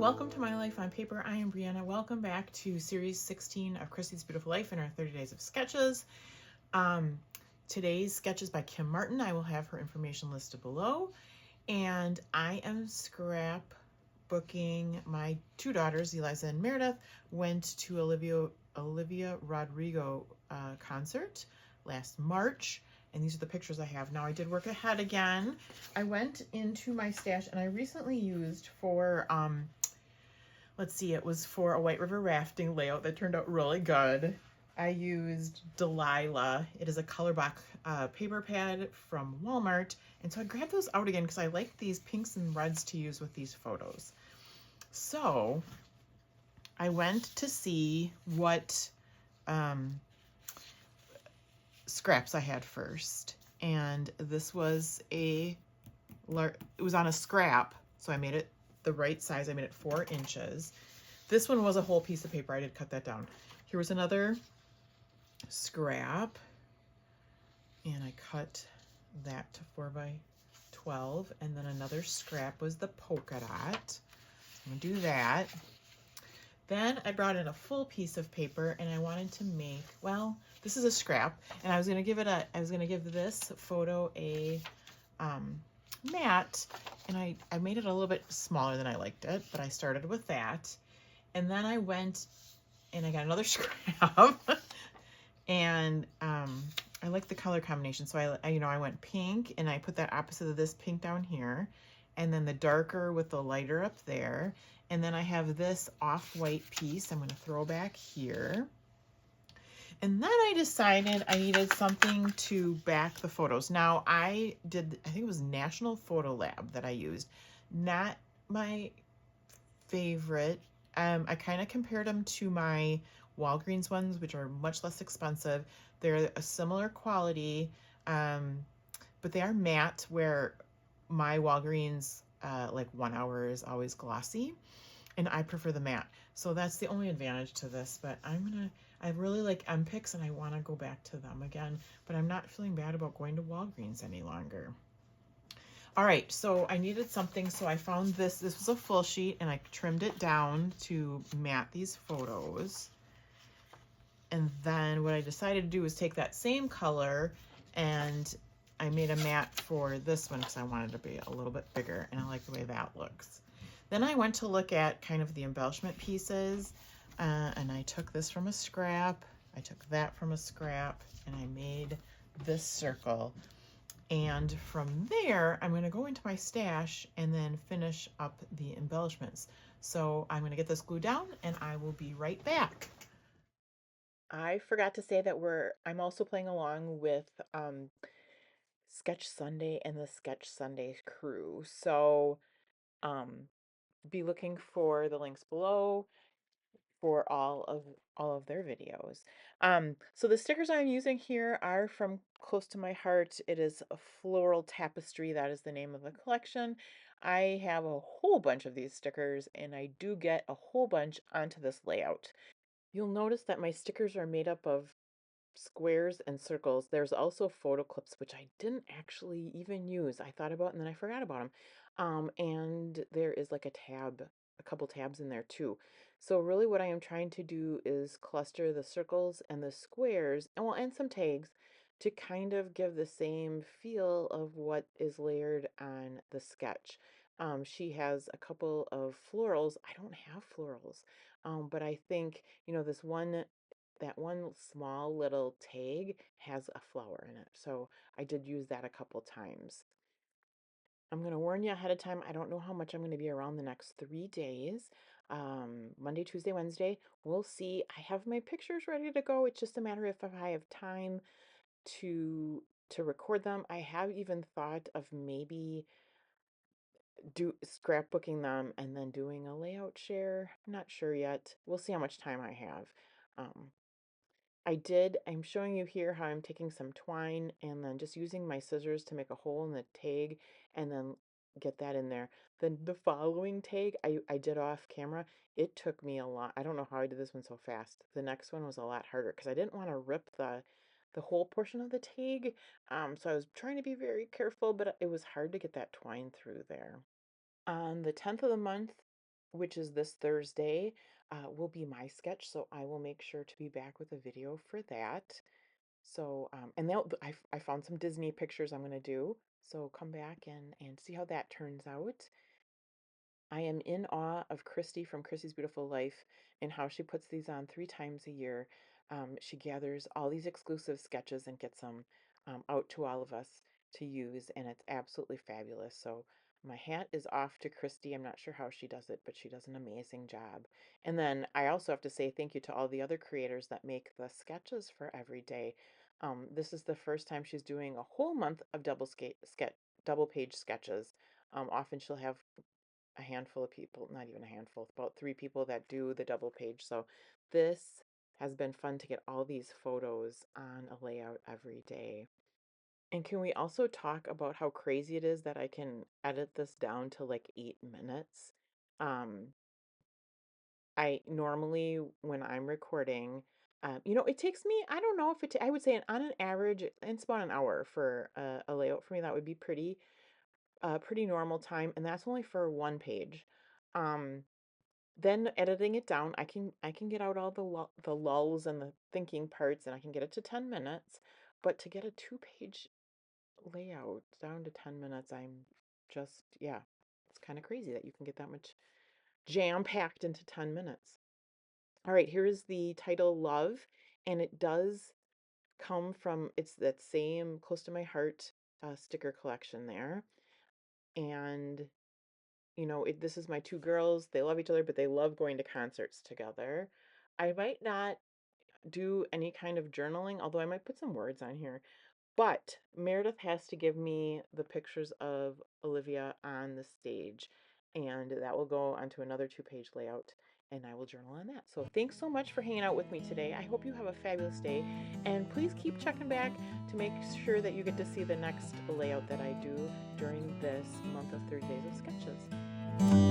welcome to My Life on Paper. I am Briana. Welcome back to Series 16 of Christy's Beautiful Life in our 30 Days of Sketches. Today's sketch is by Kim Martin. I will have her information listed below. And I am scrapbooking. My two daughters, Eliza and Meredith, went to Olivia Rodrigo concert last March. And these are the pictures I have. Now I did work ahead again. I went into my stash and I recently used for, let's see, it was for a White River rafting layout that turned out really good. I used Delilah. It is a color box paper pad from Walmart. And so I grabbed those out again because I like these pinks and reds to use with these photos. So I went to see what scraps I had first, and this was it was on a scrap, so I made it the right size. I made it 4 inches. This one was a whole piece of paper. I did cut that down. Here was another scrap, and I cut that to 4 by 12, and then another scrap was the polka dot. I'm gonna do that. Then I brought in a full piece of paper and I wanted to make, well, this is a scrap, and I was gonna give this photo a mat, and I made it a little bit smaller than I liked it, but I started with that. And then I went and I got another scrap and I like the color combination. So I went pink, and I put that opposite of this pink down here, and then the darker with the lighter up there. And then I have this off-white piece I'm going to throw back here. And then I decided I needed something to back the photos. Now I think it was National Photo Lab that I used. Not my favorite. I kind of compared them to my Walgreens ones, which are much less expensive. They're a similar quality, but they are matte, where my Walgreens like 1 hour is always glossy, and I prefer the matte. So that's the only advantage to this, but I really like MPICs and I want to go back to them again, but I'm not feeling bad about going to Walgreens any longer. All right, so I needed something, so I found this. This was a full sheet, and I trimmed it down to mat these photos. And then what I decided to do was take that same color, and I made a mat for this one because I wanted it to be a little bit bigger, and I like the way that looks. Then I went to look at kind of the embellishment pieces, and I took this from a scrap, I took that from a scrap, and I made this circle. And from there, I'm going to go into my stash and then finish up the embellishments. So I'm going to get this glued down, and I will be right back. I forgot to say that I'm also playing along with Sketch Sunday and the Sketch Sunday crew. So be looking for the links below for all of their videos. So the stickers I'm using here are from Close to My Heart. It is a floral tapestry. That is the name of the collection. I have a whole bunch of these stickers, and I do get a whole bunch onto this layout. You'll notice that my stickers are made up of squares and circles. There's also photo clips, which I didn't actually even use. I thought about, and then I forgot about them. And there is like a couple tabs in there too. So really what I am trying to do is cluster the circles and the squares, and some tags, to kind of give the same feel of what is layered on the sketch. She has a couple of florals. I don't have florals, but I think, that one small little tag has a flower in it. So I did use that a couple times. I'm going to warn you ahead of time. I don't know how much I'm going to be around the next 3 days. Monday, Tuesday, Wednesday. We'll see. I have my pictures ready to go. It's just a matter of if I have time to record them. I have even thought of maybe scrapbooking them and then doing a layout share. I'm not sure yet. We'll see how much time I have. Um, I'm showing you here how I'm taking some twine and then just using my scissors to make a hole in the tag and then get that in there. Then the following tag I did off camera. It took me a lot. I don't know how I did this one so fast. The next one was a lot harder because I didn't want to rip the whole portion of the tag. So I was trying to be very careful, but it was hard to get that twine through there. On the 10th of the month, which is this Thursday, will be my sketch. So I will make sure to be back with a video for that. So, and I found some Disney pictures I'm going to do. So come back and see how that turns out. I am in awe of Christy from Christy's Beautiful Life and how she puts these on 3 times a year. She gathers all these exclusive sketches and gets them out to all of us to use, and it's absolutely fabulous. So my hat is off to Christy. I'm not sure how she does it, but she does an amazing job. And then I also have to say thank you to all the other creators that make the sketches for every day. This is the first time she's doing a whole month of double page sketches. Often she'll have a handful of people, not even a handful, about 3 people that do the double page. So this has been fun to get all these photos on a layout every day. And can we also talk about how crazy it is that I can edit this down to like 8 minutes? Um, I normally, when I'm recording, it takes me, I don't know if I would say on an average, it's about an hour for a layout for me. That would be pretty normal time. And that's only for 1 page. Um, Then editing it down, I can get out all the lulls and the thinking parts, and I can get it to 10 minutes. But to get a 2 page layout down to 10 minutes, I'm just, yeah, it's kind of crazy that you can get that much jam packed into 10 minutes. All right, here is the title Love, and it does come from, it's that same Close to My Heart sticker collection there. And this is my 2 girls. They love each other, but they love going to concerts together. I might not do any kind of journaling, although I might put some words on here. But Meredith has to give me the pictures of Olivia on the stage, and that will go onto another 2 page layout, and I will journal on that. So thanks so much for hanging out with me today. I hope you have a fabulous day, and please keep checking back to make sure that you get to see the next layout that I do during this month of 30 Days of Sketches.